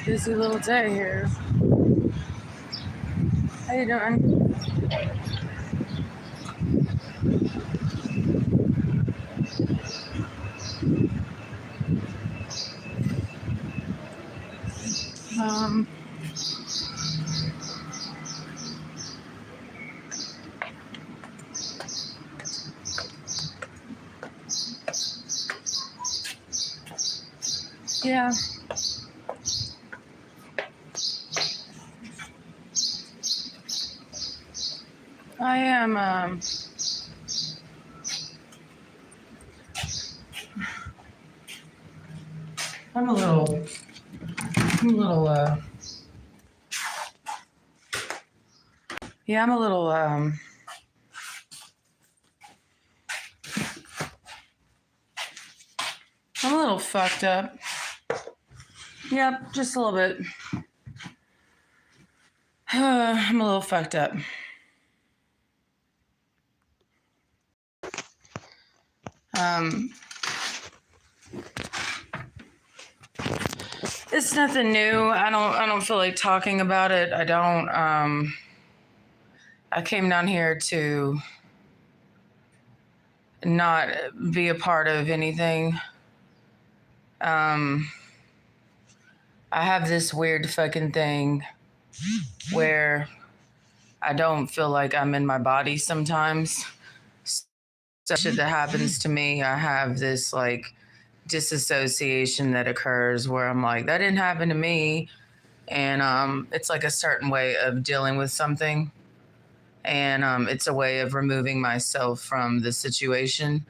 Busy little day here. How you doing? Um, yeah. I am, I'm a little, yeah, I'm a little, I'm a little fucked up. Yep, just a little bit. I'm a little fucked up. It's nothing new. I don't feel like talking about it. I don't, I came down here to not be a part of anything. I have this weird fucking thing where I don't feel like I'm in my body sometimes. So shit that happens to me, I have this like disassociation that occurs where I'm like, that didn't happen to me. And it's like a certain way of dealing with something. And it's a way of removing myself from the situation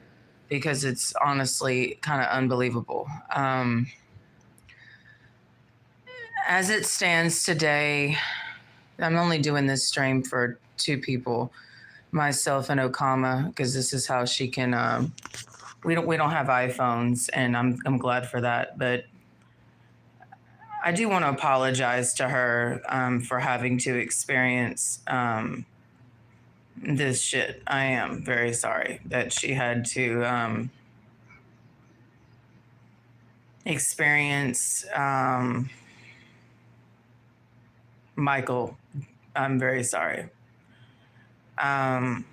because it's honestly kind of unbelievable. As it stands today, I'm only doing this stream for 2 people, myself and Okama, because this is how she can. We don't have iPhones, and I'm glad for that. But I do want to apologize to her for having to experience this shit. I am very sorry that she had to experience Michael. I'm very sorry. Um,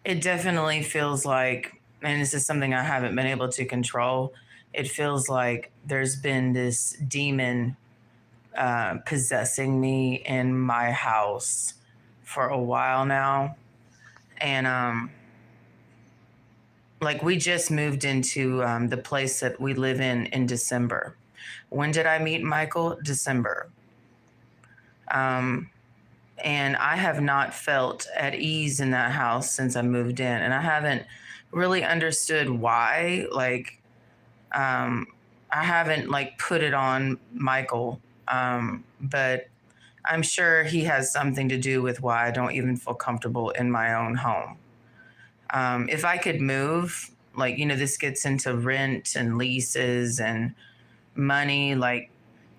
it definitely feels like, and this is something I haven't been able to control, it feels like there's been this demon possessing me in my house for a while now. And like we just moved into the place that we live in December. When did I meet Michael? December. Um, and I have not felt at ease in that house since I moved in, and I haven't really understood why. Like, um, I haven't like put it on Michael, but I'm sure he has something to do with why I don't even feel comfortable in my own home. If I could move, like, this gets into rent and leases and money. Like,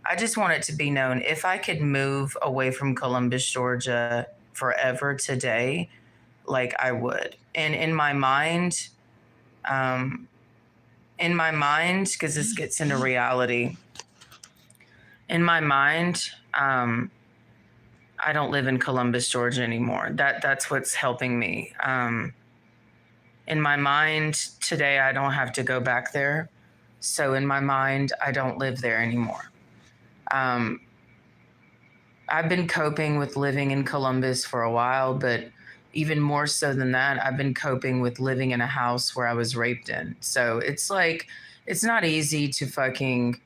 I just want it to be known, if I could move away from Columbus, Georgia forever today, like I would. And um, because this gets into reality, in my mind, I don't live in Columbus, Georgia anymore. That's what's helping me. In my mind today, I don't have to go back there. So in my mind, I don't live there anymore. Um, I've been coping with living in Columbus for a while, but even more so than that, I've been coping with living in a house where I was raped in. So it's like, it's not easy to fucking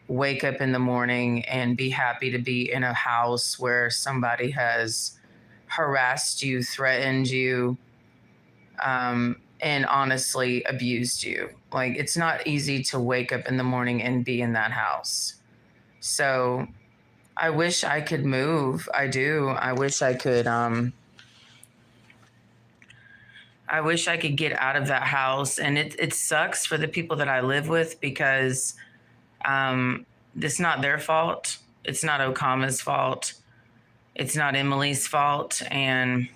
wake up in the morning and be happy to be in a house where somebody has harassed you, threatened you, and honestly abused you. Like, it's not easy to wake up in the morning and be in that house. So I wish I could move. I do. I wish I could get out of that house. And it sucks for the people that I live with, because it's not their fault. It's not Okama's fault. It's not Emily's fault. And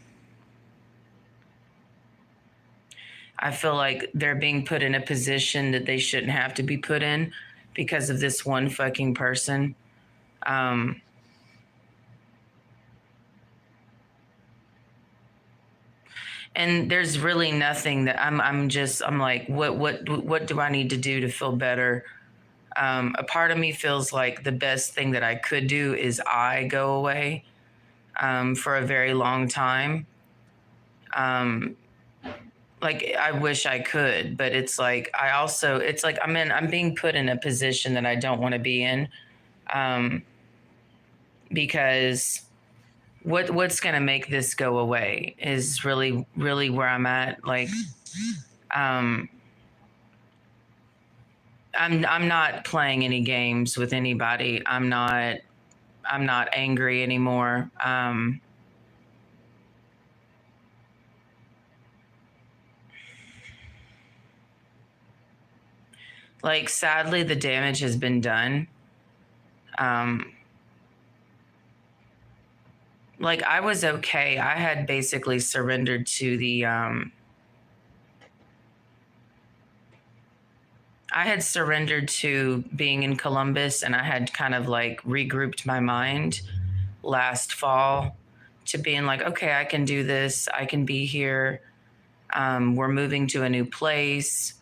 I feel like they're being put in a position that they shouldn't have to be put in because of this one fucking person. Um, and there's really nothing that I'm like, what do I need to do to feel better? A part of me feels like the best thing that I could do is I go away for a very long time. Um, like, I wish I could, but it's like I'm being put in a position that I don't want to be in, um, because what's going to make this go away is really where I'm at. Like, um, I'm not playing any games with anybody. I'm not angry anymore. Like, sadly, the damage has been done. Um, like, I was okay. I had basically surrendered to I had surrendered to being in Columbus, and I had kind of like regrouped my mind last fall to being like, okay, I can do this. I can be here. We're moving to a new place,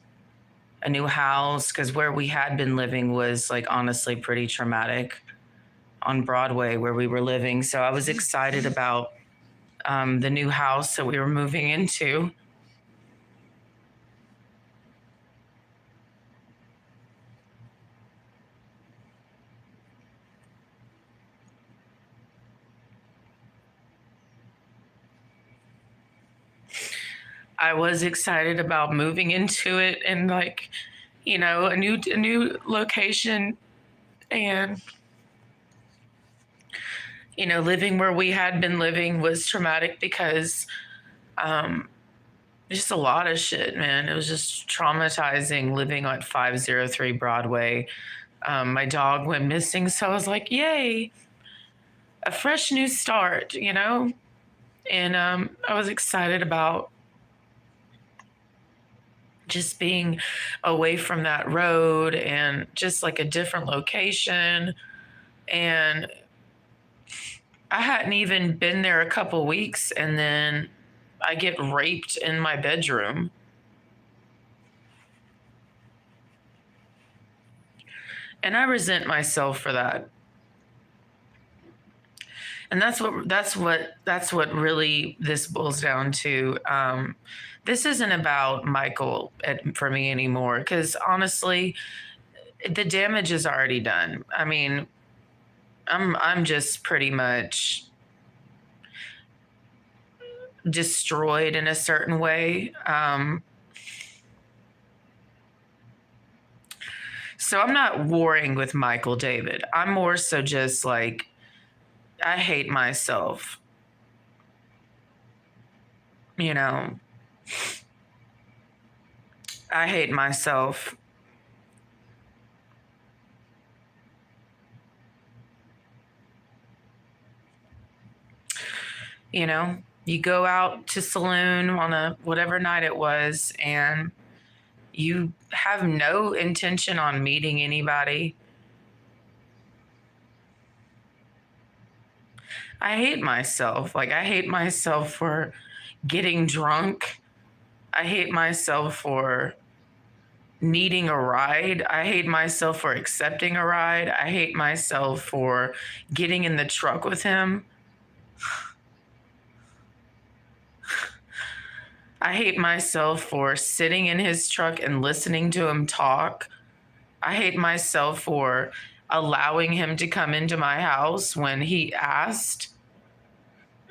a new house, because where we had been living was, like, honestly pretty traumatic on Broadway where we were living. So I was excited about the new house that we were moving into. I was excited about moving into it, and, like, a new location, and living where we had been living was traumatic because um just a lot of shit, man. It was just traumatizing living on 503 Broadway. My dog went missing, so I was like, yay. a fresh new start, you know? And I was excited about just being away from that road and just like a different location. And I hadn't even been there a couple weeks, and then I get raped in my bedroom. And I resent myself for that. And that's what really this boils down to. This isn't about Michael for me anymore, because honestly, the damage is already done. I mean, I'm just pretty much destroyed in a certain way. So I'm not warring with Michael David. I'm more so just like, I hate myself. You know, I hate myself. You know, you go out to saloon on a whatever night it was, and you have no intention on meeting anybody. I hate myself. Like, I hate myself for getting drunk. I hate myself for needing a ride. I hate myself for accepting a ride. I hate myself for getting in the truck with him. I hate myself for sitting in his truck and listening to him talk. I hate myself for allowing him to come into my house when he asked.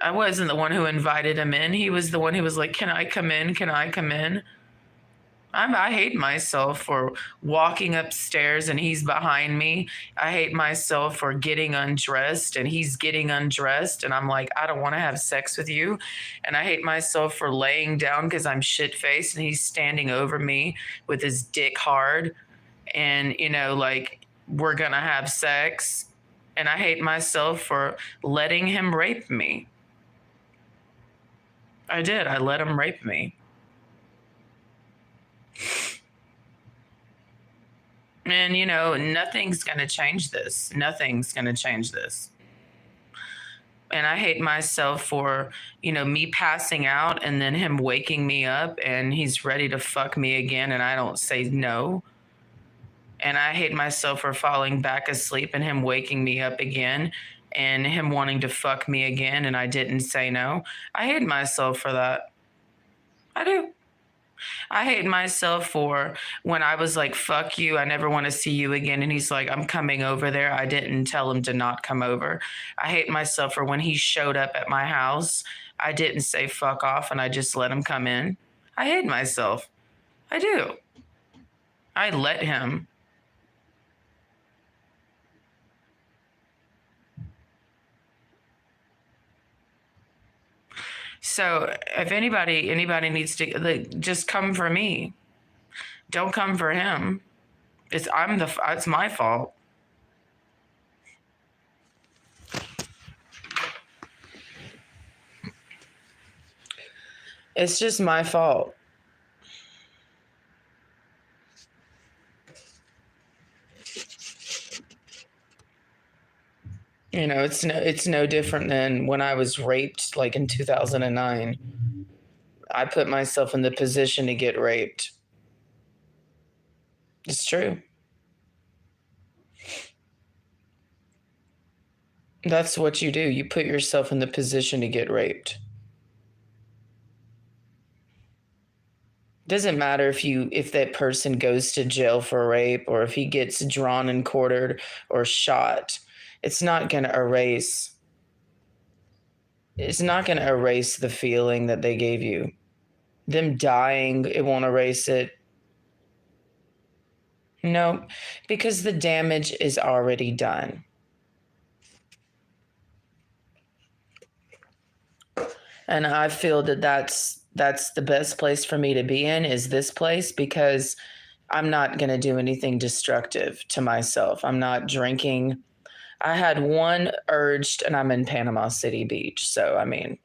I wasn't the one who invited him in. He was the one who was like, "Can I come in? Can I come in?" I hate myself for walking upstairs and he's behind me. I hate myself for getting undressed and he's getting undressed. And I'm like, I don't want to have sex with you. And I hate myself for laying down because I'm shit faced and he's standing over me with his dick hard. And, you know, like, we're going to have sex. And I hate myself for letting him rape me. I did. I let him rape me. And, you know, nothing's going to change this. Nothing's going to change this. And I hate myself for, you know, me passing out and then him waking me up and he's ready to fuck me again and I don't say no. And I hate myself for falling back asleep and him waking me up again and him wanting to fuck me again and I didn't say no. I hate myself for that. I do. I hate myself for when I was like, fuck you, I never want to see you again. And he's like, I'm coming over there. I didn't tell him to not come over. I hate myself for when he showed up at my house. I didn't say fuck off and I just let him come in. I hate myself. I do. I let him. So if anybody needs to, like, just come for me. Don't come for him. It's my fault. It's just my fault. You know, it's no different than when I was raped, like in 2009. I put myself in the position to get raped. It's true. That's what you do. You put yourself in the position to get raped. Doesn't matter if that person goes to jail for rape or if he gets drawn and quartered or shot. It's not going to erase the feeling that they gave you. Them dying, it won't erase it. No, because the damage is already done. And I feel that that's the best place for me to be in, is this place, because I'm not going to do anything destructive to myself. I'm not drinking. I had one urged, and I'm in Panama City Beach. So, I mean,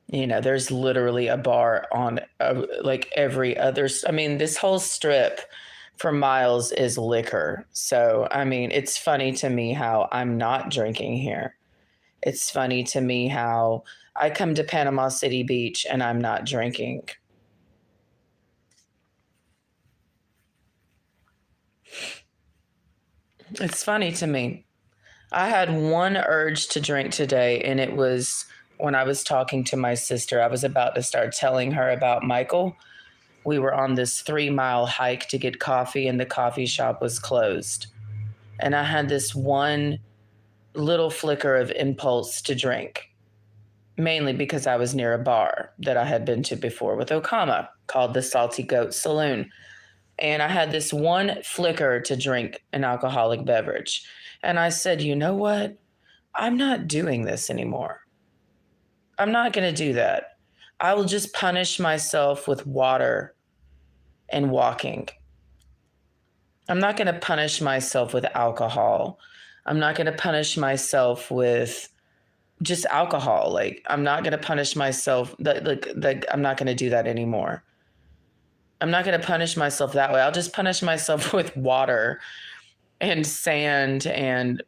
there's literally a bar on like every other. I mean, this whole strip for miles is liquor. So, I mean, it's funny to me how I'm not drinking here. It's funny to me how I come to Panama City Beach and I'm not drinking. It's funny to me. I had one urge to drink today, and it was when I was talking to my sister. I was about to start telling her about Michael. We were on this 3-mile hike to get coffee, and the coffee shop was closed. And I had this one little flicker of impulse to drink, mainly because I was near a bar that I had been to before with Okama called the Salty Goat Saloon. And I had this one flicker to drink an alcoholic beverage. And I said, you know what? I'm not doing this anymore. I'm not going to do that. I will just punish myself with water and walking. I'm not going to punish myself with alcohol. I'm not going to punish myself with just alcohol. Like, I'm not going to punish myself. I'm not going to do that anymore. I'm not going to punish myself that way. I'll just punish myself with water and sand and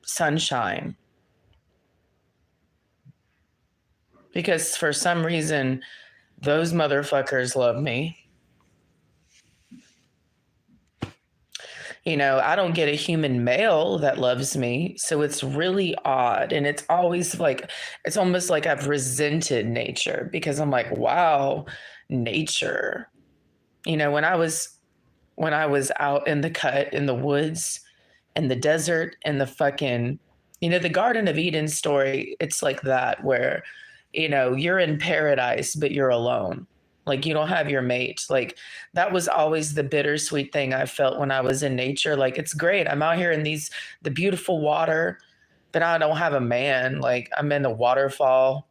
sunshine. Because for some reason, those motherfuckers love me. I don't get a human male that loves me. So it's really odd. And it's always like, it's almost like I've resented nature because I'm like, wow, nature. When I was out in the cut in the woods and the desert and the fucking, the Garden of Eden story, it's like that where, you're in paradise, but you're alone. Like, you don't have your mate. Like, that was always the bittersweet thing I felt when I was in nature. Like, it's great. I'm out here in the beautiful water, but I don't have a man. Like, I'm in the waterfall.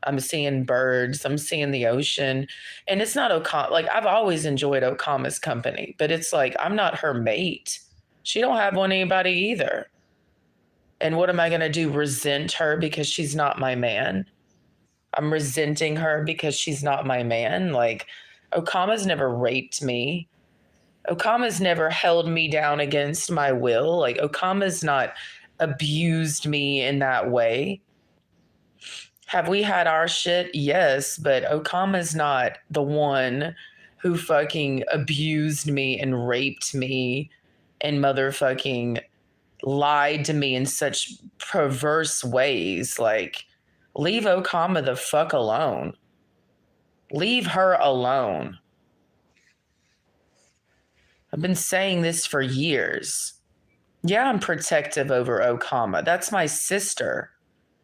I'm seeing birds. I'm seeing the ocean. And it's not Okama. Like, I've always enjoyed Okama's company, but it's like, I'm not her mate. She don't have one anybody either. And what am I going to do? Resent her because she's not my man? I'm resenting her because she's not my man. Like, Okama's never raped me. Okama's never held me down against my will. Like, Okama's not abused me in that way. Have we had our shit? Yes, but Okama's not the one who fucking abused me and raped me and motherfucking lied to me in such perverse ways. Like, leave Okama the fuck alone. Leave her alone. I've been saying this for years. Yeah, I'm protective over Okama. That's my sister.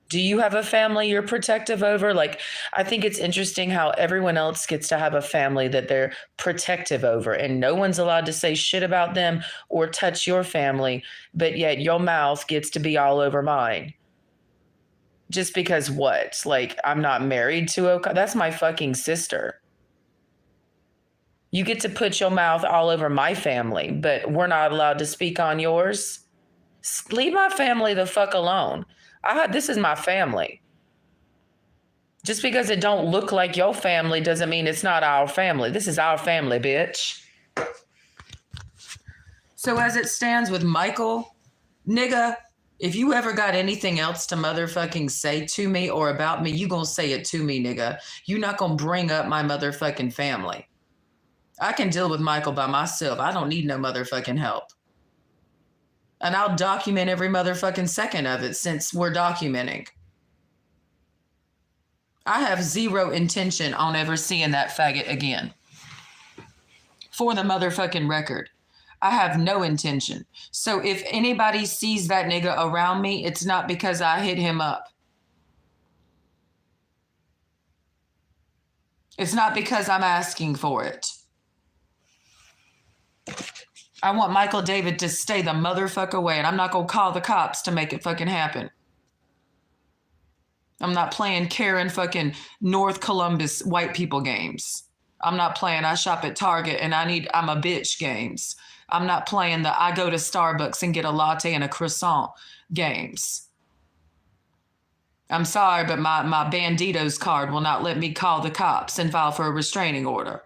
Do you have a family you're protective over? Like, I think it's interesting how everyone else gets to have a family that they're protective over, and no one's allowed to say shit about them or touch your family, but yet your mouth gets to be all over mine. Just because what? Like, I'm not married to Okama? That's my fucking sister. You get to put your mouth all over my family, but we're not allowed to speak on yours? Leave my family the fuck alone. This is my family. Just because it don't look like your family doesn't mean it's not our family. This is our family, bitch. So as it stands with Michael, nigga, if you ever got anything else to motherfucking say to me or about me, you gonna say it to me, nigga. You not gonna bring up my motherfucking family. I can deal with Michael by myself. I don't need no motherfucking help. And I'll document every motherfucking second of it since we're documenting. I have zero intention on ever seeing that faggot again. For the motherfucking record. I have no intention. So if anybody sees that nigga around me, it's not because I hit him up. It's not because I'm asking for it. I want Michael David to stay the motherfucker away, and I'm not going to call the cops to make it fucking happen. I'm not playing Karen fucking North Columbus white people games. I'm not playing I shop at Target and I'm a bitch games. I'm not playing the I go to Starbucks and get a latte and a croissant games. I'm sorry, but my Banditos card will not let me call the cops and file for a restraining order.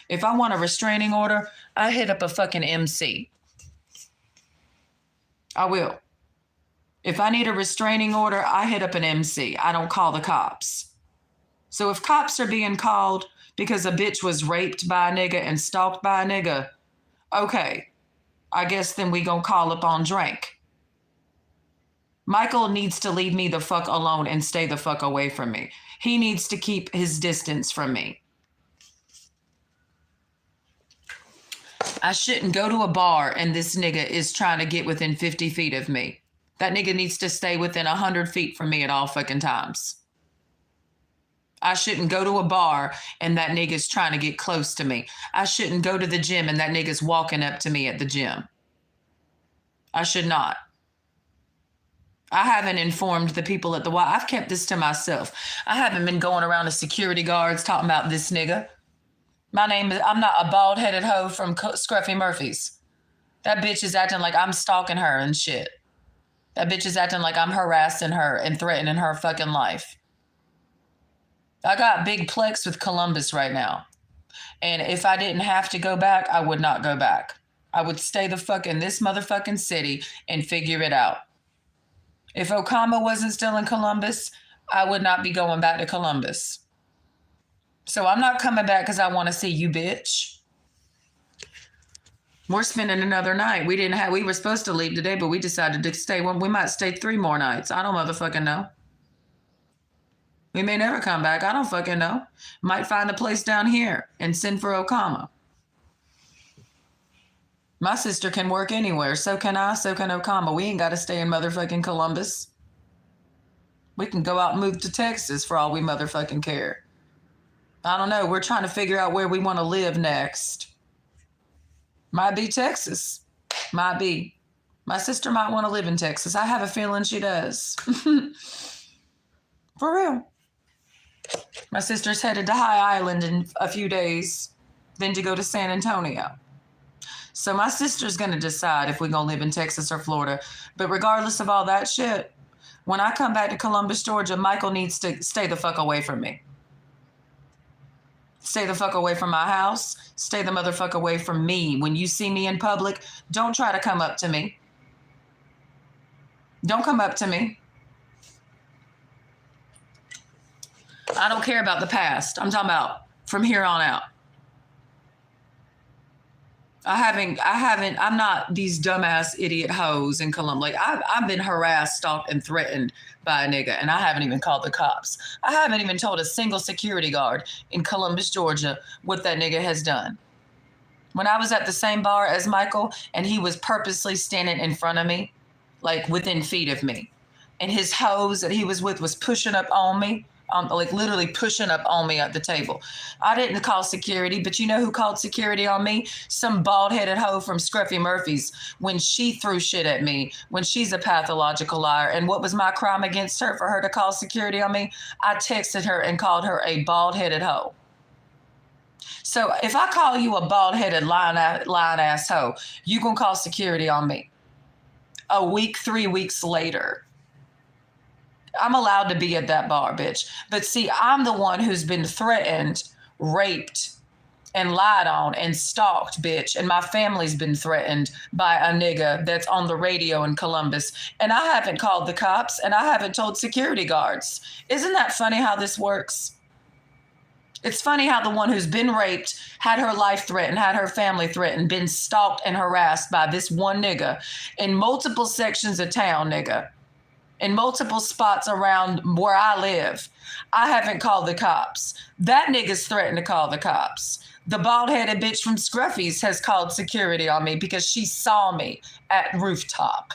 If I want a restraining order, I hit up a fucking MC. I will. If I need a restraining order, I hit up an MC. I don't call the cops. So if cops are being called because a bitch was raped by a nigga and stalked by a nigga, okay, I guess then we gonna call up on Drake. Michael needs to leave me the fuck alone and stay the fuck away from me. He needs to keep his distance from me. I shouldn't go to a bar and this nigga is trying to get within 50 feet of me. That nigga needs to stay within 100 feet from me at all fucking times. I shouldn't go to a bar and that nigga's trying to get close to me. I shouldn't go to the gym and that nigga's walking up to me at the gym. I should not. I haven't informed the people at the Y. I've kept this to myself. I haven't been going around to security guards talking about this nigga. I'm not a bald-headed hoe from Scruffy Murphy's. That bitch is acting like I'm stalking her and shit. That bitch is acting like I'm harassing her and threatening her fucking life. I got big plex with Columbus right now. And if I didn't have to go back, I would not go back. I would stay the fuck in this motherfucking city and figure it out. If Okama wasn't still in Columbus, I would not be going back to Columbus. So I'm not coming back because I want to see you, bitch. We're spending another night. We were supposed to leave today, but we decided to stay. We might stay 3 more nights. I don't motherfucking know. We may never come back. I don't fucking know. Might find a place down here and send for Okama. My sister can work anywhere. So can I. So can Okama. We ain't got to stay in motherfucking Columbus. We can go out and move to Texas for all we motherfucking care. I don't know. We're trying to figure out where we want to live next. Might be Texas. Might be. My sister might want to live in Texas. I have a feeling she does. For real. My sister's headed to High Island in a few days, then to go to San Antonio. So my sister's going to decide if we're going to live in Texas or Florida. But regardless of all that shit, when I come back to Columbus, Georgia, Michael needs to stay the fuck away from me. Stay the fuck away from my house. Stay the motherfucker away from me. When you see me in public, don't try to come up to me. Don't come up to me. I don't care about the past. I'm talking about from here on out. I'm not these dumbass idiot hoes in Columbus. Like I've been harassed, stalked, and threatened by a nigga, and I haven't even called the cops. I haven't even told a single security guard in Columbus, Georgia, what that nigga has done. When I was at the same bar as Michael, and he was purposely standing in front of me, like within feet of me, and his hose that he was with was pushing up on me, like literally pushing up on me at the table. I didn't call security, but you know who called security on me? Some bald-headed hoe from Scruffy Murphy's when she threw shit at me, when she's a pathological liar. And what was my crime against her for her to call security on me? I texted her and called her a bald-headed hoe. So if I call you a bald-headed lying-ass hoe, you gonna call security on me. A week, 3 weeks later, I'm allowed to be at that bar, bitch. But see, I'm the one who's been threatened, raped, and lied on and stalked, bitch. And my family's been threatened by a nigga that's on the radio in Columbus. And I haven't called the cops and I haven't told security guards. Isn't that funny how this works? It's funny how the one who's been raped, had her life threatened, had her family threatened, been stalked and harassed by this one nigga in multiple sections of town, nigga. In multiple spots around where I live. I haven't called the cops. That nigga's threatened to call the cops. The bald-headed bitch from Scruffy's has called security on me because she saw me at rooftop.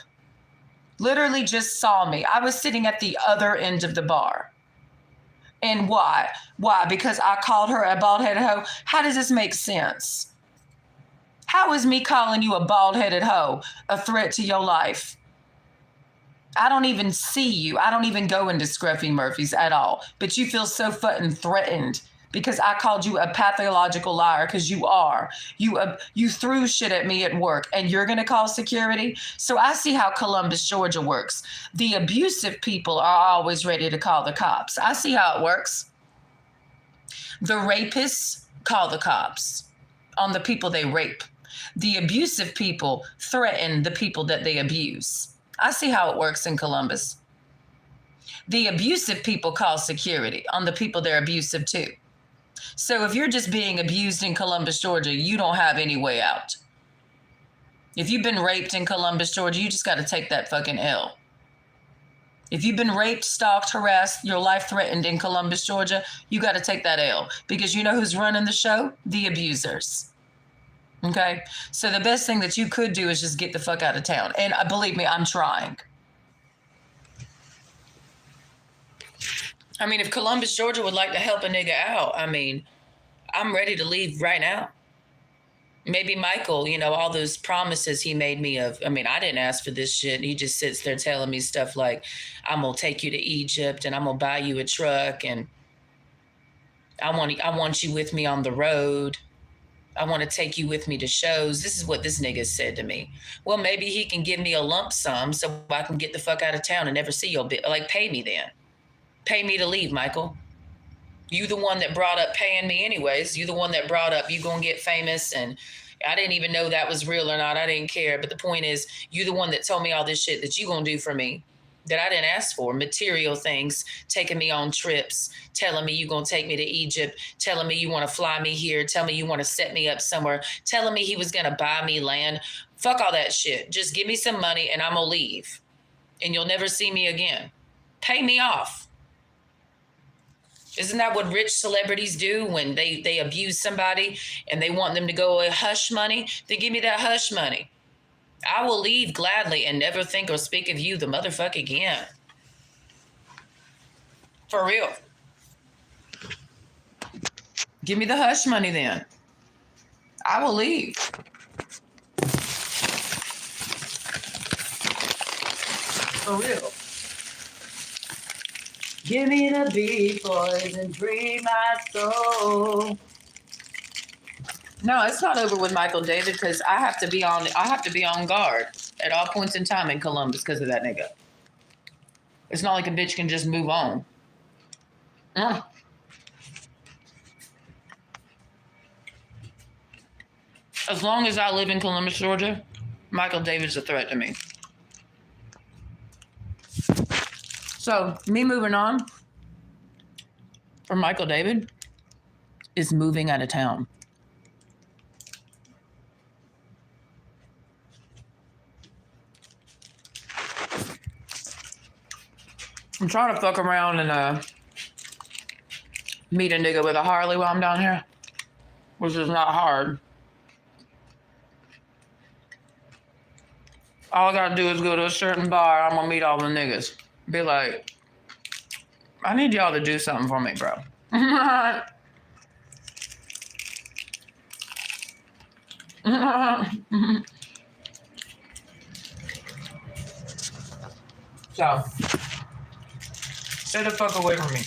Literally just saw me. I was sitting at the other end of the bar. And why? Why? Because I called her a bald-headed hoe? How does this make sense? How is me calling you a bald-headed hoe a threat to your life? I don't even see you. I don't even go into Scruffy Murphy's at all. But you feel so fucking threatened because I called you a pathological liar, because you are. You threw shit at me at work, and you're going to call security? So I see how Columbus, Georgia works. The abusive people are always ready to call the cops. I see how it works. The rapists call the cops on the people they rape. The abusive people threaten the people that they abuse. I see how it works in Columbus. The abusive people call security on the people they're abusive to. So if you're just being abused in Columbus, Georgia, you don't have any way out. If you've been raped in Columbus, Georgia, you just got to take that fucking L. If you've been raped, stalked, harassed, your life threatened in Columbus, Georgia, you got to take that L. Because you know who's running the show? The abusers. Okay? So the best thing that you could do is just get the fuck out of town. And believe me, I'm trying. I mean, if Columbus, Georgia would like to help a nigga out, I mean, I'm ready to leave right now. Maybe Michael, you know, all those promises he made me of. I mean, I didn't ask for this shit. He just sits there telling me stuff like, I'm going to take you to Egypt and I'm going to buy you a truck and I want you with me on the road. I want to take you with me to shows. This is what this nigga said to me. Well, maybe he can give me a lump sum so I can get the fuck out of town and never see your bitch. Like, pay me then. Pay me to leave, Michael. You the one that brought up paying me anyways. You the one that brought up you gonna get famous, and I didn't even know that was real or not. I didn't care. But the point is, you the one that told me all this shit that you gonna do for me that I didn't ask for. Material things, taking me on trips, telling me you gonna take me to Egypt, telling me you want to fly me here, telling me you want to set me up somewhere, telling me he was gonna buy me land. Fuck all that shit. Just give me some money and I'm gonna leave. And you'll never see me again. Pay me off. Isn't that what rich celebrities do when they abuse somebody and they want them to go hush money? Then give me that hush money. I will leave gladly and never think or speak of you the motherfucker again. For real. Give me the hush money then. I will leave. For real. Give me the beat, boys, and free my soul. No, it's not over with Michael David because I have to be on guard at all points in time in Columbus because of that nigga. It's not like a bitch can just move on. As long as I live in Columbus, Georgia, Michael David's a threat to me. So me moving on from Michael David is moving out of town. I'm trying to fuck around and meet a nigga with a Harley while I'm down here, which is not hard. All I gotta do is go to a certain bar. I'm gonna meet all the niggas. Be like, I need y'all to do something for me, bro. So, stay the fuck away from me.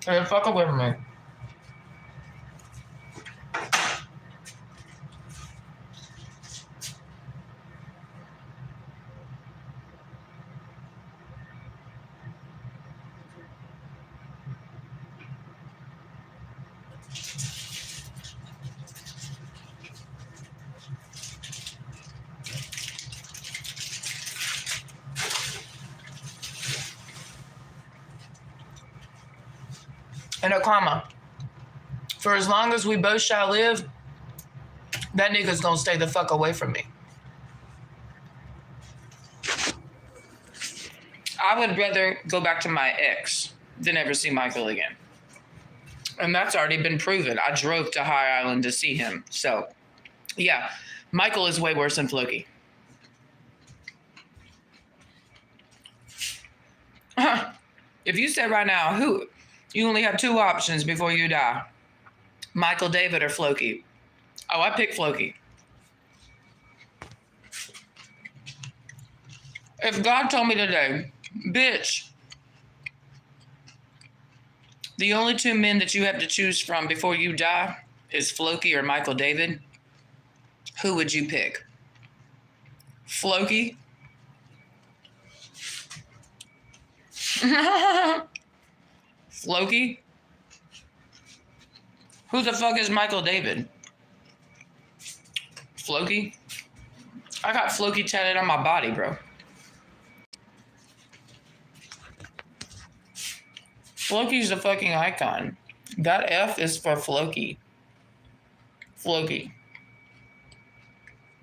Stay the fuck away from me. And a comma. For as long as we both shall live, that nigga's gonna stay the fuck away from me. I would rather go back to my ex than ever see Michael again. And that's already been proven. I drove to High Island to see him. So, yeah, Michael is way worse than Floki. If you said right now, you only have two options before you die, Michael David or Floki. Oh, I pick Floki. If God told me today, bitch, The only two men that you have to choose from before you die is Floki or Michael David. Who would you pick? Floki? Floki? Who the fuck is Michael David? Floki? I got Floki tatted on my body, bro. Floki's a fucking icon. That F is for Floki. Floki.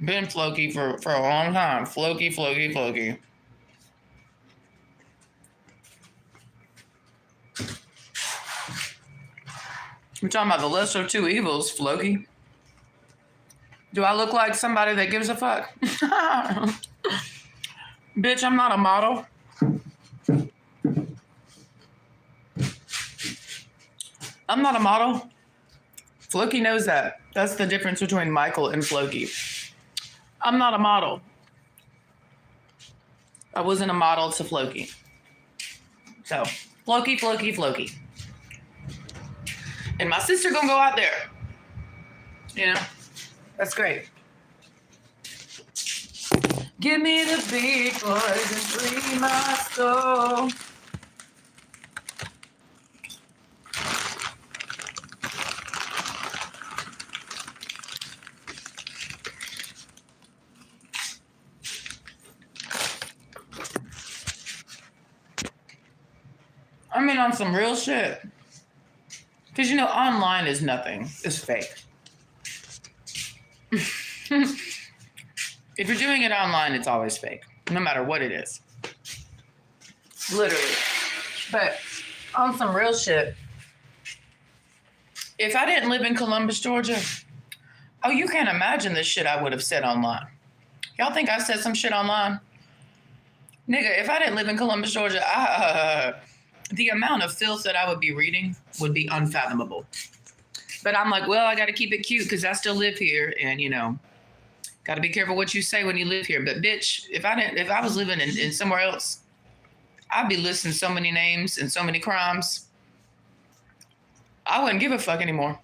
Been Floki for a long time. Floki, Floki, Floki. We're talking about the lesser of two evils, Floki. Do I look like somebody that gives a fuck? Bitch, I'm not a model. I'm not a model. Floki knows that. That's the difference between Michael and Floki. I'm not a model. I wasn't a model to Floki. So, Floki, Floki, Floki. And my sister gonna go out there. You know? That's great. Give me the beat, boys, and free my soul. I mean, on some real shit. Because, you know, online is nothing. It's fake. If you're doing it online, it's always fake. No matter what it is. Literally. But on some real shit, if I didn't live in Columbus, Georgia, oh, you can't imagine the shit I would have said online. Y'all think I said some shit online? Nigga, if I didn't live in Columbus, Georgia, the amount of filth that I would be reading would be unfathomable. But I'm like, well, I got to keep it cute because I still live here, and you know, got to be careful what you say when you live here. But bitch, if I was living in somewhere else, I'd be listing so many names and so many crimes. I wouldn't give a fuck anymore.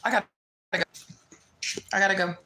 I gotta go.